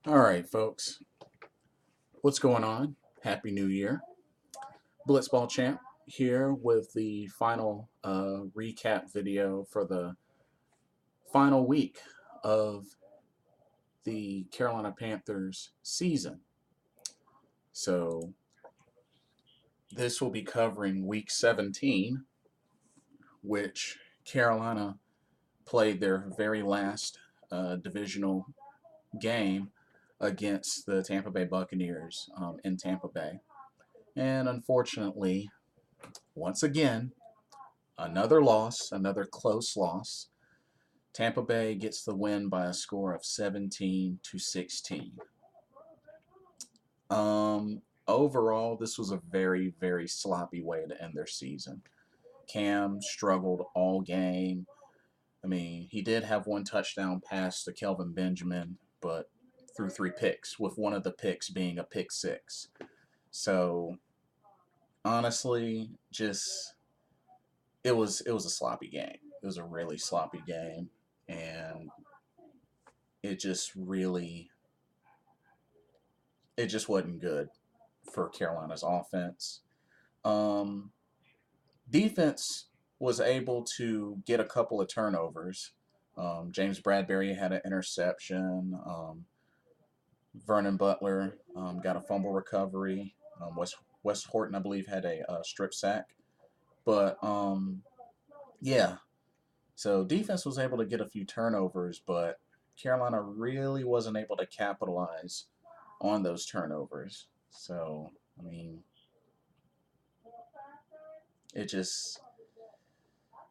All right, folks, what's going on? Happy New Year. Blitzball Champ here with the final recap video for the final week of the Carolina Panthers season. So, this will be covering week 17, which Carolina played their very last divisional game against the Tampa Bay Buccaneers in Tampa Bay. And unfortunately, once again, another loss, another close loss. Tampa Bay gets the win by a score of 17-16. Overall, this was a very, very sloppy way to end their season. Cam struggled all game. I mean, he did have one touchdown pass to Kelvin Benjamin, but threw three picks, with one of the picks being a pick six. So honestly, just it was a sloppy game. It was a really sloppy game, and it just really it just wasn't good for Carolina's offense. Um, Defense was able to get a couple of turnovers. James Bradbury had an interception. Vernon Butler got a fumble recovery. Wes Horton, I believe, had a strip sack. But yeah, so defense was able to get a few turnovers, but Carolina really wasn't able to capitalize on those turnovers. So I mean, it just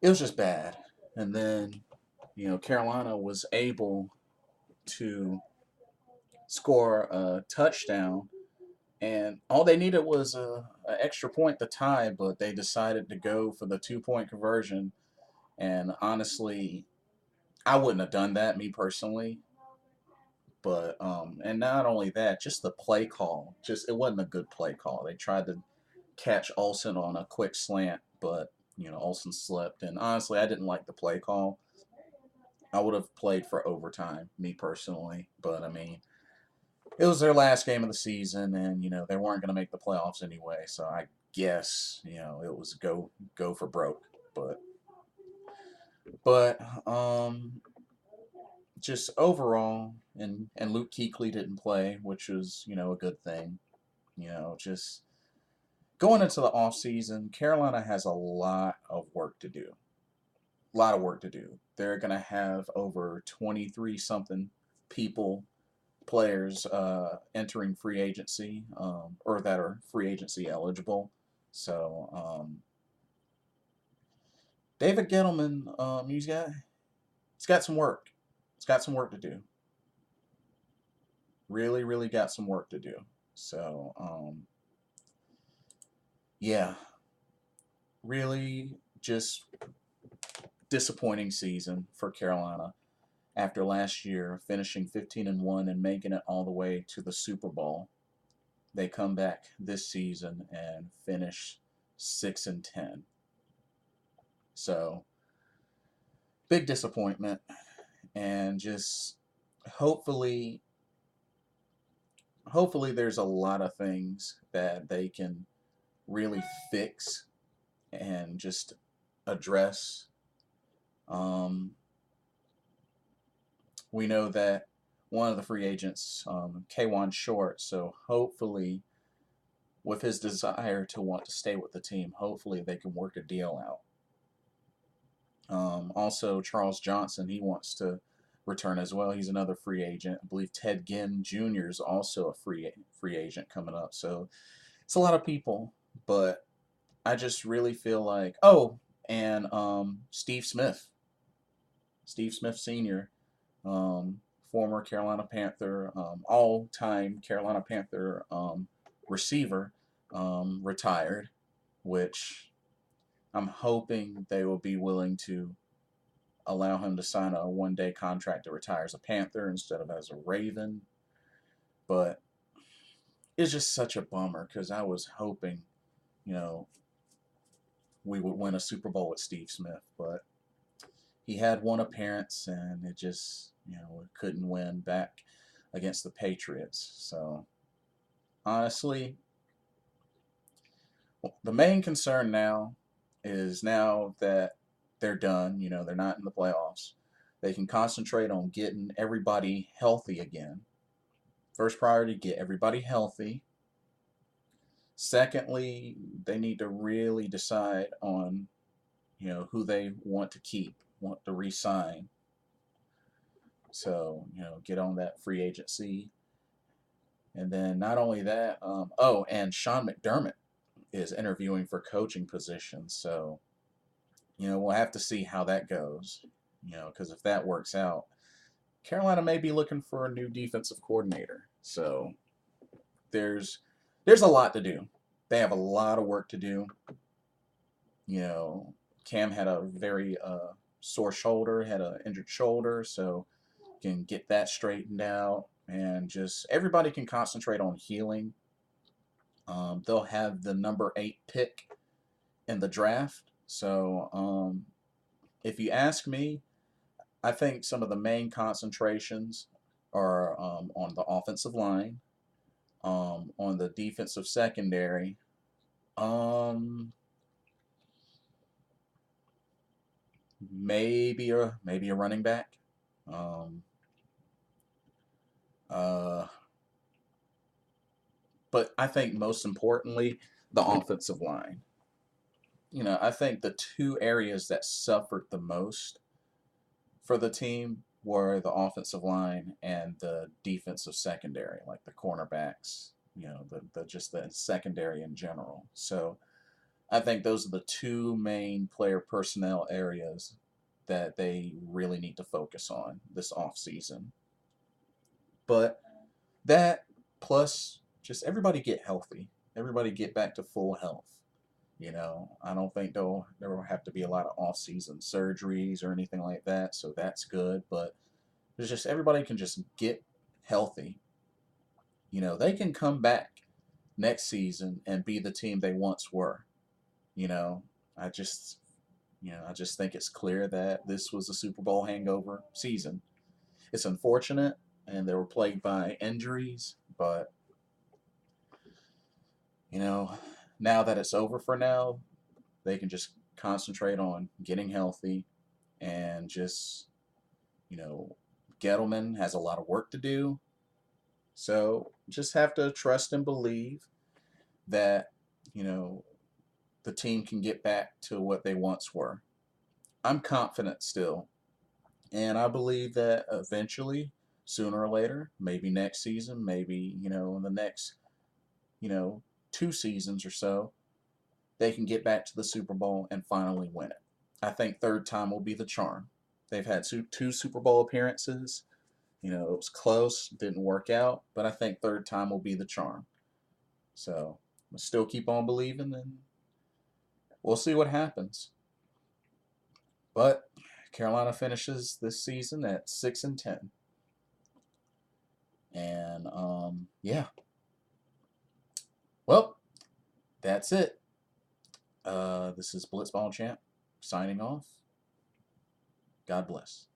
it was just bad. And then Carolina was able to score a touchdown, and all they needed was a extra point to tie, but they decided to go for the 2 point conversion. And honestly, I wouldn't have done that, me personally. But and not only that, just the play call, just it wasn't a good play call. They tried to catch Olsen on a quick slant, but Olsen slipped. And honestly, I didn't like the play call. I would have played for overtime, me personally. But I mean, it was their last game of the season, and they weren't going to make the playoffs anyway. So I guess it was go for broke. But just overall, and Luke Kuechly didn't play, which was a good thing. Just going into the off season, Carolina has a lot of work to do. A lot of work to do. They're going to have over 23 something people, players entering free agency, or that are free agency eligible. So David Gettleman, he's got some work. He's got some work to do. Really, really got some work to do. So yeah, really just disappointing season for Carolina after last year finishing 15-1 and making it all the way to the Super Bowl. They come back this season and finish 6-10. So big disappointment, and just hopefully hopefully there's a lot of things that they can really fix and just address. Um, we know that one of the free agents, Kwan Short, so hopefully, with his desire to want to stay with the team, hopefully they can work a deal out. Also, Charles Johnson, he wants to return as well. He's another free agent. I believe Ted Ginn Jr. is also a free agent coming up. So it's a lot of people, but I just really feel like and Steve Smith Sr., former Carolina Panther, all-time Carolina Panther receiver, retired, which I'm hoping they will be willing to allow him to sign a one-day contract to retire as a Panther instead of as a Raven. But it's just such a bummer because I was hoping, you know, we would win a Super Bowl with Steve Smith, but he had one appearance and it just, couldn't win back against the Patriots. So honestly, the main concern now is now that they're done, they're not in the playoffs, they can concentrate on getting everybody healthy again. First priority, get everybody healthy. Secondly, they need to really decide on, who they want to keep, want to re-sign. So, get on that free agency. And then not only that, and Sean McDermott is interviewing for coaching positions. So, we'll have to see how that goes. Because if that works out, Carolina may be looking for a new defensive coordinator. So there's a lot to do. They have a lot of work to do. Cam had a very sore shoulder, had an injured shoulder, so can get that straightened out, and just everybody can concentrate on healing. They'll have the number 8 pick in the draft. So if you ask me, I think some of the main concentrations are on the offensive line, on the defensive secondary, um, maybe a running back, um, uh, but I think most importantly the offensive line. I think the two areas that suffered the most for the team were the offensive line and the defensive secondary, like the cornerbacks, the just the secondary in general. So I think those are the two main player personnel areas that they really need to focus on this offseason. But that plus just everybody get healthy. Everybody get back to full health. I don't think there will have to be a lot of off-season surgeries or anything like that, so that's good. But there's just everybody can just get healthy. They can come back next season and be the team they once were. You know, I just I just think it's clear that this was a Super Bowl hangover season. It's unfortunate, and they were plagued by injuries, but you know, now that it's over for now, they can just concentrate on getting healthy and just, you know, Gettleman has a lot of work to do. So just have to trust and believe that, you know, the team can get back to what they once were. I'm confident still. And I believe that eventually, sooner or later, maybe next season, maybe, in the next, you know, 2 seasons or so, they can get back to the Super Bowl and finally win it. I think third time will be the charm. They've had two Super Bowl appearances. It was close, didn't work out, but I think third time will be the charm. So we'll still keep on believing, and we'll see what happens. But Carolina finishes this season at 6-10, and yeah. Well, that's it. This is Blitzball Champ signing off. God bless.